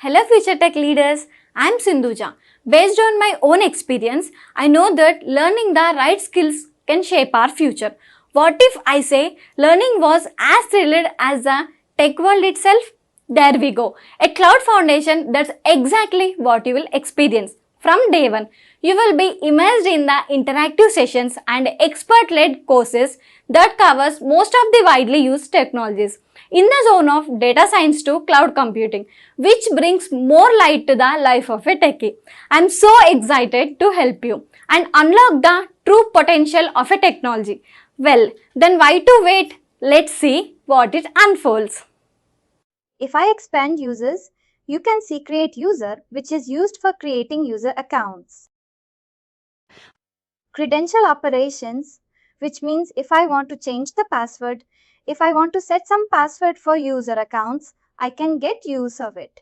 Hello future tech leaders, I'm Sindhuja. Based on my own experience, I know that learning the right skills can shape our future. What if I say learning was as thrilled as the tech world itself? There we go. A cloud foundation, that's exactly what you will experience. From day one, you will be immersed in the interactive sessions and expert-led courses that covers most of the widely used technologies in the zone of data science to cloud computing, which brings more light to the life of a techie. I'm so excited to help you and unlock the true potential of a technology. Well, then why to wait? Let's see what it unfolds. If I expand users, you can see create user, which is used for creating user accounts. Credential operations, which means if I want to change the password, if I want to set some password for user accounts, I can get use of it.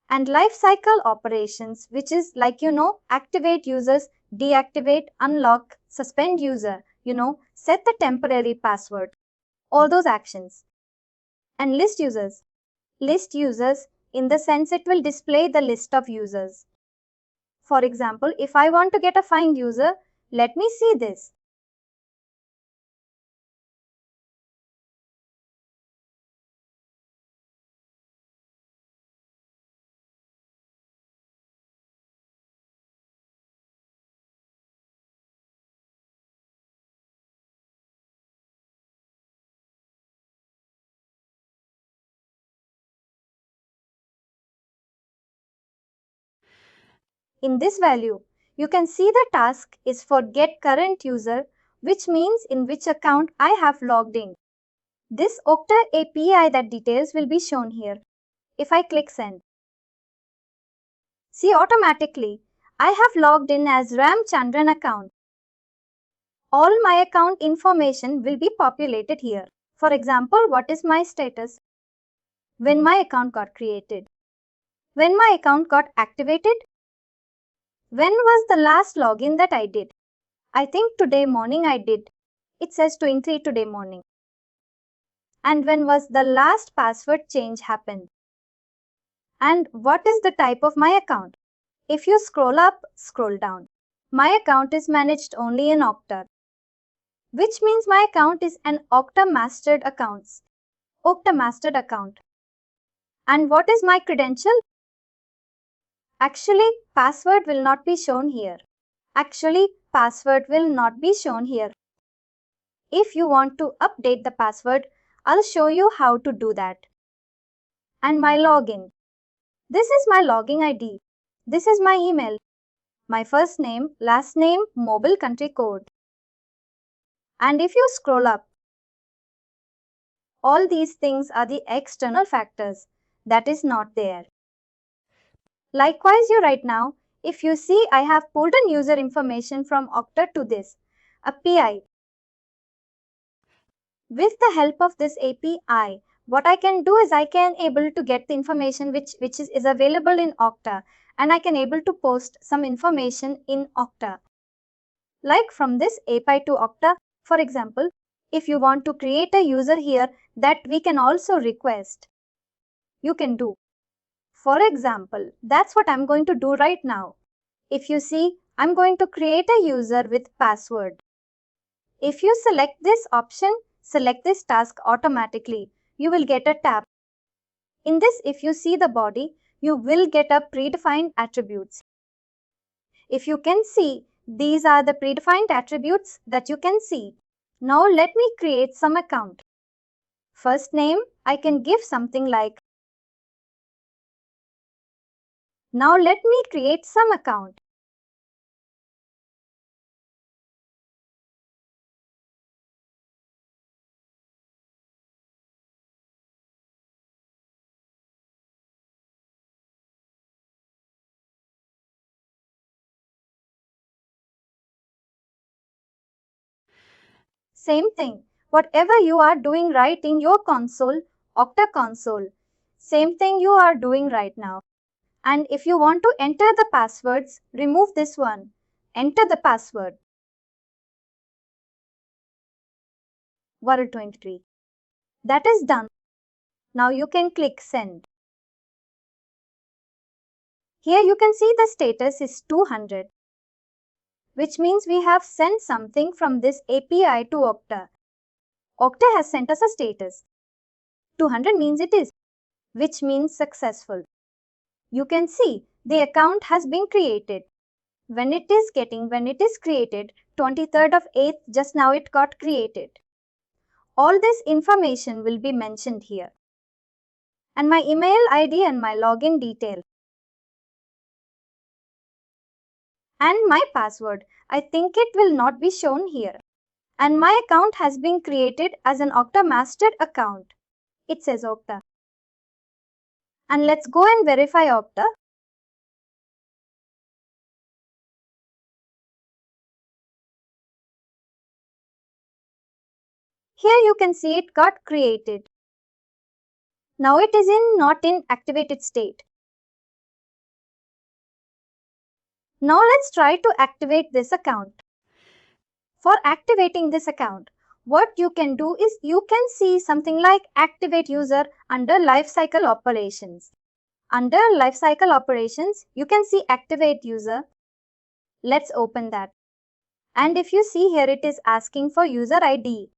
And lifecycle operations, which is like activate users, deactivate, unlock, suspend user, set the temporary password, all those actions. And list users. List users in the sense it will display the list of users. For example, if I want to get a find user, let me see this. In this value, you can see the task is for get current user, which means in which account I have logged in. This Okta API that details will be shown here. If I click send, see automatically I have logged in as Ram Chandran account. All my account information will be populated here. For example, what is my status? When my account got created. When my account got activated. When was the last login that I did? I think today morning I did. It says 23 today morning. And when was the last password change happened? And what is the type of my account? If you scroll up, scroll down. My account is managed only in Okta, which means my account is an Okta mastered accounts. Okta mastered account. And what is my credential? Actually, password will not be shown here. If you want to update the password, I'll show you how to do that. And my login. This is my login ID. This is my email. My first name, last name, mobile country code. And if you scroll up, all these things are the external factors that is not there. Likewise, you right now, if you see I have pulled in user information from Okta to this API. With the help of this API, what I can do is I can able to get the information which is available in Okta, and I can able to post some information in Okta. Like from this API to Okta, for example, if you want to create a user here that we can also request, you can do. For example, that's what I'm going to do right now. If you see, I'm going to create a user with password. If you select this option, select this task automatically, you will get a tab. In this, if you see the body, you will get a predefined attributes. If you can see, these are the predefined attributes that you can see. Now let me create some account. First name, I can give something like. Now let me create some account. Same thing, whatever you are doing right in your console, Okta console, same thing you are doing right now. And if you want to enter the passwords, remove this one. Enter the password. World 23. That is done. Now you can click send. Here you can see the status is 200, which means we have sent something from this API to Okta. Okta has sent us a status. 200 means it is, which means successful. You can see the account has been created. When it is created, 23rd of 8th, just now it got created. All this information will be mentioned here. And my email ID and my login detail. And my password. I think it will not be shown here. And my account has been created as an Okta mastered account. It says Okta. And let's go and verify Okta. Here you can see it got created. Now it is not in activated state. Now let's try to activate this account. For activating this account, what you can do is you can see something like activate user under Lifecycle Operations. Under Lifecycle Operations, you can see activate user. Let's open that. And if you see here, it is asking for user ID.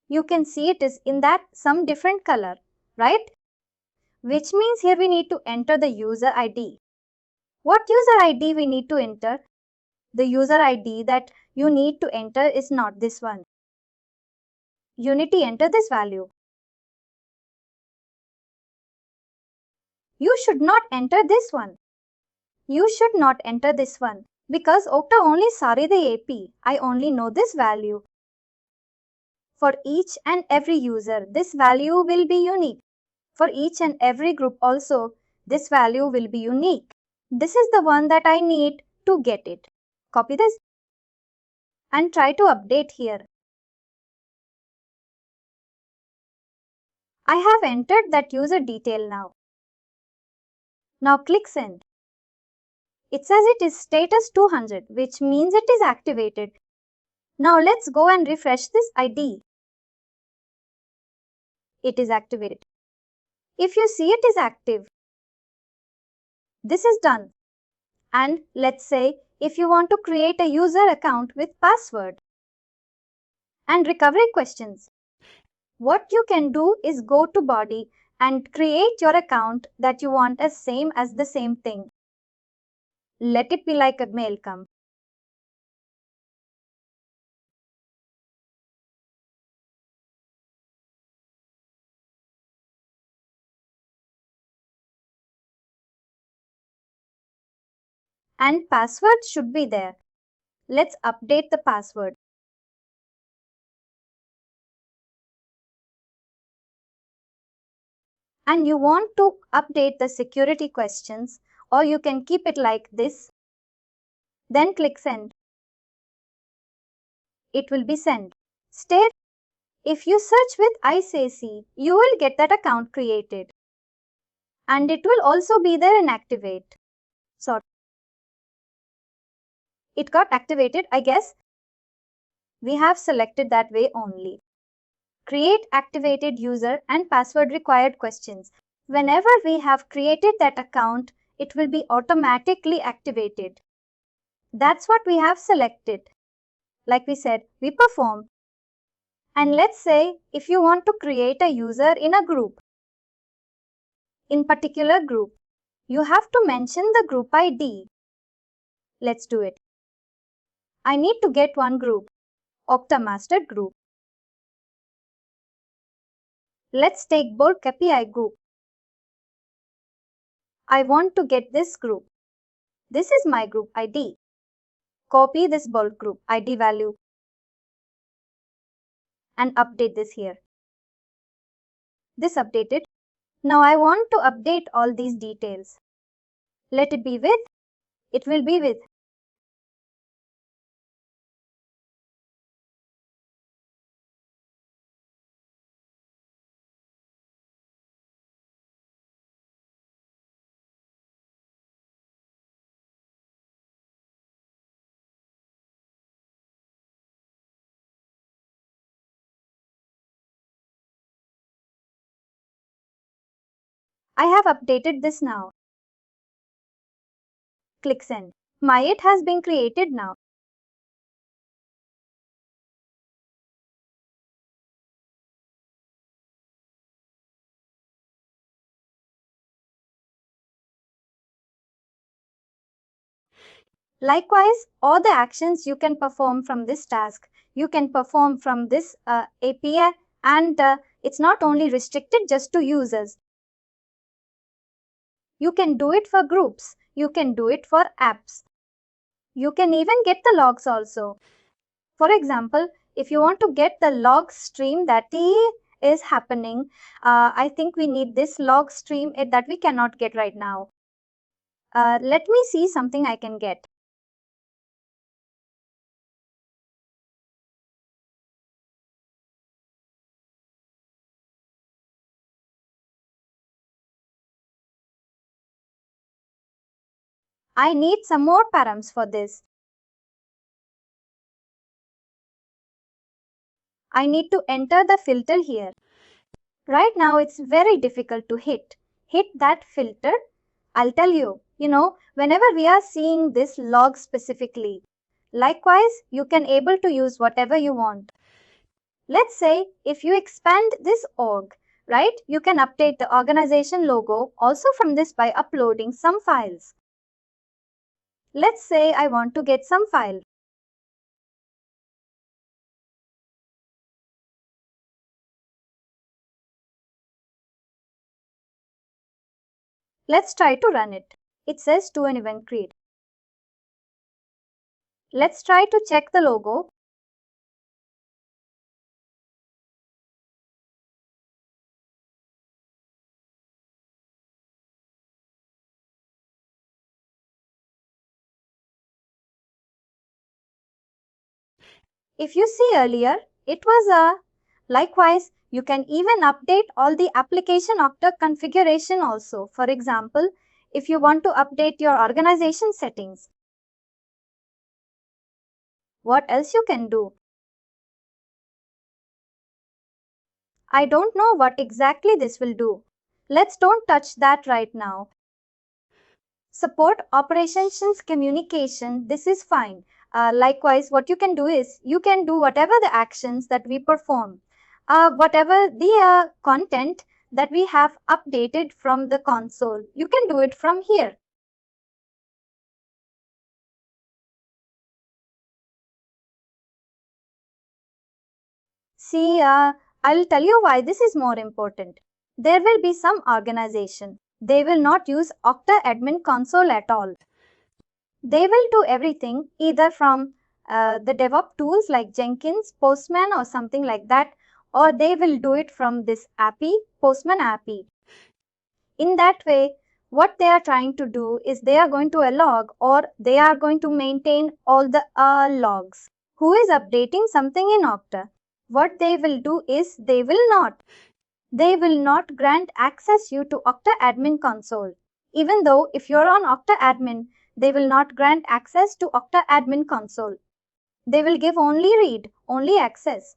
You can see it is in that some different color, right? Which means here we need to enter the user ID. What user ID we need to enter? The user ID that you need to enter is not this one. You need to enter this value. You should not enter this one. You should not enter this one because Okta only sorry the AP. I only know this value. For each and every user, this value will be unique. For each and every group also, this value will be unique. This is the one that I need to get it. Copy this and try to update here. I have entered that user detail now. Now click send. It says it is status 200, which means it is activated. Now let's go and refresh this ID. It is activated. If you see it is active, this is done. And let's say if you want to create a user account with password and recovery questions, what you can do is go to body and create your account that you want as same as the same thing. Let it be like a mail come. And password should be there. Let's update the password. And you want to update the security questions, or you can keep it like this. Then click send. It will be sent. Stay. If you search with ICC, you will get that account created. And it will also be there in activate. So it got activated, I guess. We have selected that way only. Create activated user and password required questions. Whenever we have created that account, it will be automatically activated. That's what we have selected. Like we said, we perform. And let's say if you want to create a user in a group, in particular group, you have to mention the group ID. Let's do it. I need to get one group, Okta Master Group. Let's take bulk API group. I want to get this group. This is my group ID. Copy this bulk group ID value and update this here. This updated. Now I want to update all these details. Let it be with. It will be with. I have updated this now. Click send. My it has been created now. Likewise, all the actions you can perform from this task, you can perform from this API, and it's not only restricted just to users. You can do it for groups. You can do it for apps. You can even get the logs also. For example, if you want to get the log stream that is happening, I think we need this log stream that we cannot get right now. Let me see something I can get. I need some more params for this. I need to enter the filter here. Right now it's very difficult to hit that filter. I'll tell you, whenever we are seeing this log specifically, likewise, you can able to use whatever you want. Let's say if you expand this org, right, you can update the organization logo also from this by uploading some files. Let's say I want to get some file. Let's try to run it. It says to an event create. Let's try to check the logo. If you see earlier, it was a. Likewise, you can even update all the application Okta configuration also. For example, if you want to update your organization settings, what else you can do? I don't know what exactly this will do. Let's don't touch that right now. Support operations communication, this is fine. Likewise, what you can do is you can do whatever the actions that we perform, whatever the content that we have updated from the console, you can do it from here. See, I'll tell you why this is more important. There will be some organization. They will not use Okta admin console at all. They will do everything either from the DevOps tools like Jenkins, Postman or something like that, or they will do it from this API, Postman API. In that way, what they are trying to do is they are going to log or they are going to maintain all the logs. Who is updating something in Okta? What they will do is they will not grant access you to Okta admin console. Even though if you're on Okta admin, they will not grant access to Okta admin console. They will give only read, only access.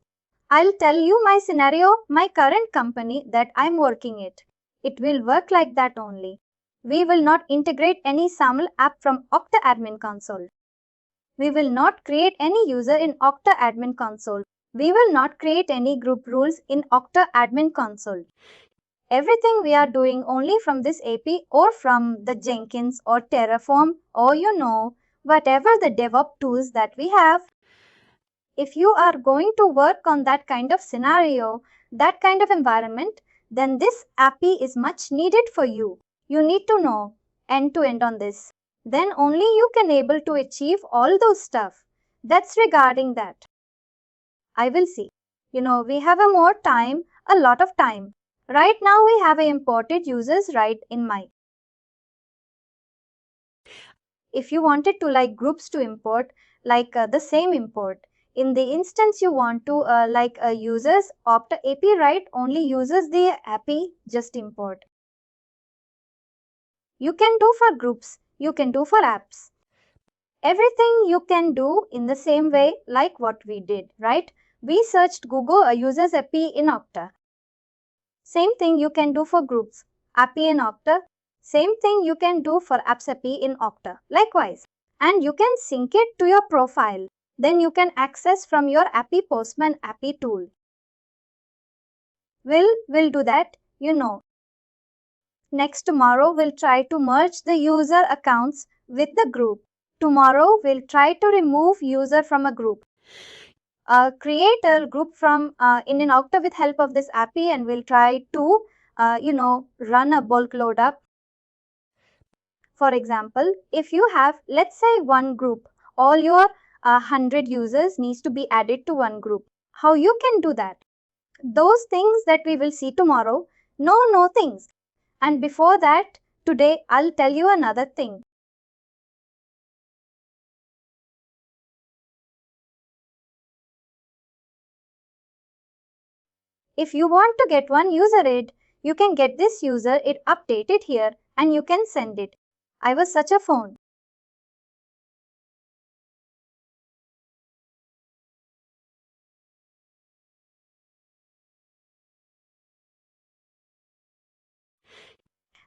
I'll tell you my scenario, my current company that I'm working it. It will work like that only. We will not integrate any SAML app from Okta admin console. We will not create any user in Okta admin console. We will not create any group rules in Okta admin console. Everything we are doing only from this API or from the Jenkins or Terraform or whatever the DevOps tools that we have. If you are going to work on that kind of scenario, that kind of environment, then this API is much needed for you. You need to know end to end on this. Then only you can able to achieve all those stuff. That's regarding that. I will see. We have a more time, a lot of time. Right now we have imported users right in my. If you wanted to like groups to import, like the same import. In the instance you want to users Okta API, right? Only uses the API, just import. You can do for groups. You can do for apps. Everything you can do in the same way like what we did, right? We searched Google users API in Okta. Same thing you can do for groups. API in Okta. Same thing you can do for Apps API in Okta. Likewise. And you can sync it to your profile. Then you can access from your API Postman API tool. We'll do that, you know. Next, tomorrow we'll try to merge the user accounts with the group. Tomorrow we'll try to remove user from a group. Create a group from in an Okta with help of this API, and we'll try to run a bulk load up. For example, if you have, let's say, one group, all your 100 users needs to be added to one group. How you can do that? Those things that we will see tomorrow. No things. And before that, today I'll tell you another thing. If you want to get one user ID, you can get this user ID updated here and you can send it. I was such a phone.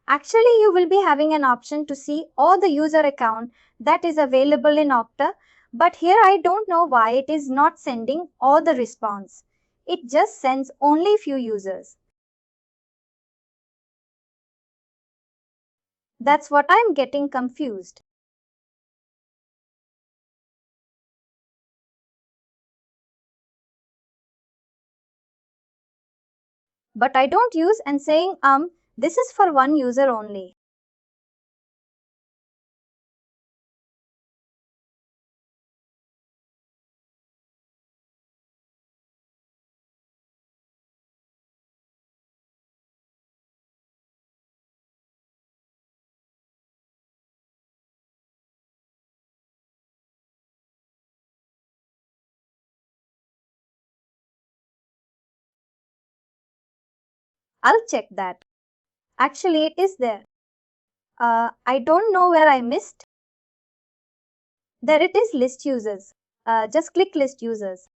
Actually, you will be having an option to see all the user account that is available in Okta, but here I don't know why it is not sending all the response. It just sends only few users. That's what I'm getting confused. But I don't use and saying this is for one user only. I'll check that. Actually, it is there. I don't know where I missed. There it is, list users. Just click list users.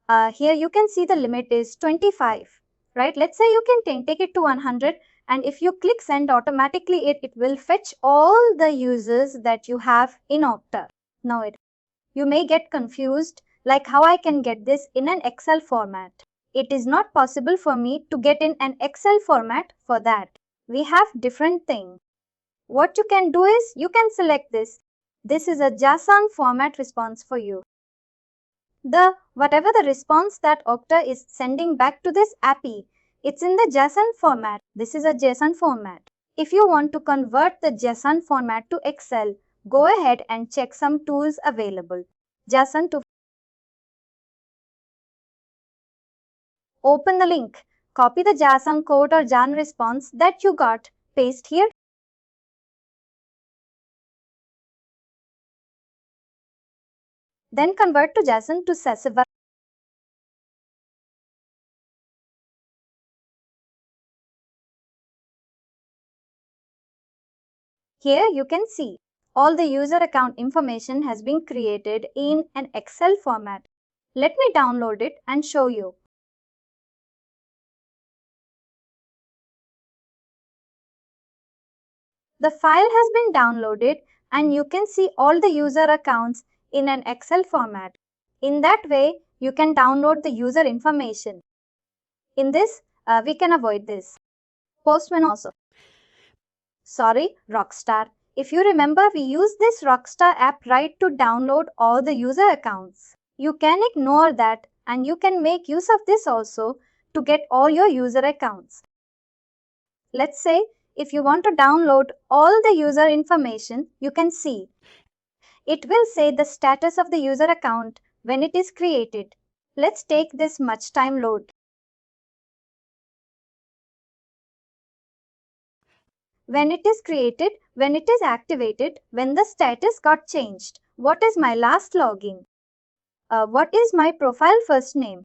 Here you can see the limit is 25, right? Let's say you can take it to 100, and if you click send, automatically it will fetch all the users that you have in Okta. Now you may get confused like how I can get this in an Excel format. It is not possible for me to get in an Excel format for that. We have different thing. What you can do is you can select this. This is a JSON format response for you. Whatever the response that Okta is sending back to this API, it's in the JSON format. This is a JSON format. If you want to convert the JSON format to Excel, go ahead and check some tools available. JSON to open the link, copy the JSON code or JSON response that you got, paste here. Then convert to JSON to SSO. Here you can see all the user account information has been created in an Excel format. Let me download it and show you. The file has been downloaded and you can see all the user accounts in an Excel format. In that way, you can download the user information. In this, we can avoid this. Postman also. Sorry, Rockstar. If you remember, we use this Rockstar app right to download all the user accounts. You can ignore that and you can make use of this also to get all your user accounts. Let's say if you want to download all the user information, you can see. It will say the status of the user account when it is created. Let's take this much time load. When it is created, when it is activated, when the status got changed. What is my last login? What is my profile first name?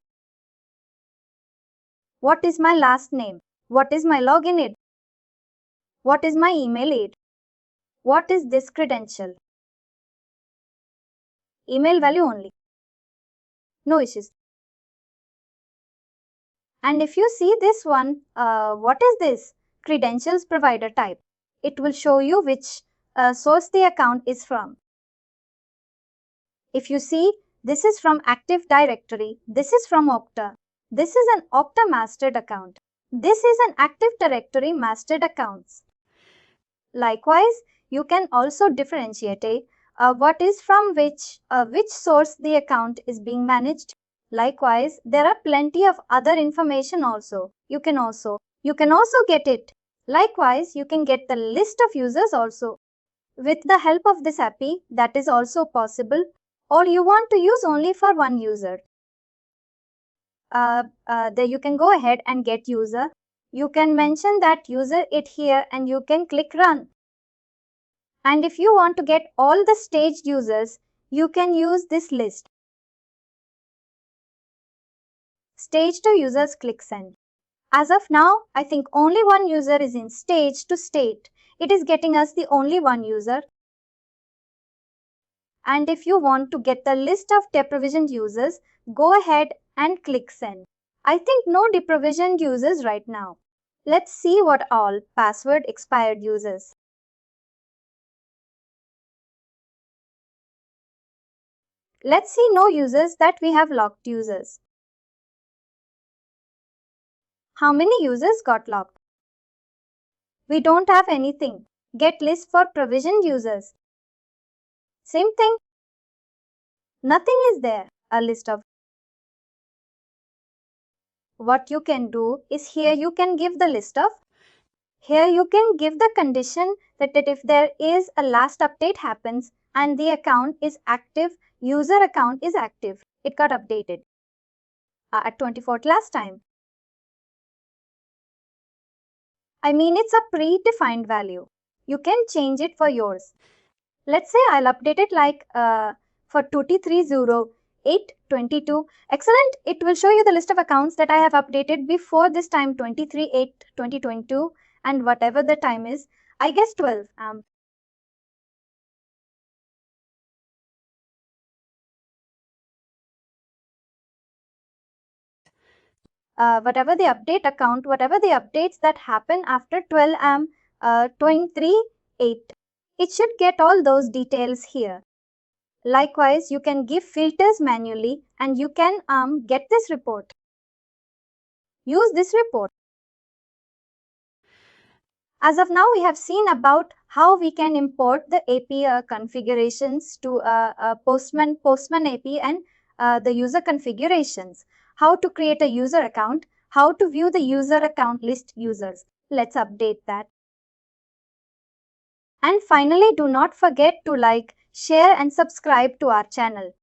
What is my last name? What is my login ID? What is my email ID? What is this credential? Email value only. No issues. And if you see this one, what is this? credentials provider type. It will show you which source the account is from. If you see, this is from Active Directory, this is from Okta. This is an Okta mastered account. This is an Active Directory mastered accounts. Likewise, you can also differentiate what is from which source the account is being managed. Likewise, there are plenty of other information also. You can also get it. Likewise, you can get the list of users also. With the help of this API, that is also possible, or you want to use only for one user. There you can go ahead and get user. You can mention that user it here and you can click run. And if you want to get all the staged users, you can use this list. Stage to users, click send. As of now, I think only one user is in stage to state. It is getting us the only one user. And if you want to get the list of deprovisioned users, go ahead and click send. I think no deprovisioned users right now. Let's see what all password expired users. Let's see no users that we have locked users. How many users got locked? We don't have anything. Get list for provisioned users. Same thing. Nothing is there. A list of. What you can do is here you can give the list of. Here you can give the condition that if there is a last update happens and the account is active, user account is active. It got updated at 24th last time. I mean, it's a predefined value. You can change it for yours. Let's say I'll update it like for 230822. Excellent. It will show you the list of accounts that I have updated before this time 23/8/2022 and whatever the time is. I guess 12. Whatever the update account, whatever the updates that happen after 12 23/8. It should get all those details here. Likewise, you can give filters manually and you can get this report. Use this report. As of now, we have seen about how we can import the API configurations to Postman API and the user configurations. How to create a user account, how to view the user account list users. Let's update that. And finally, do not forget to like, share and subscribe to our channel.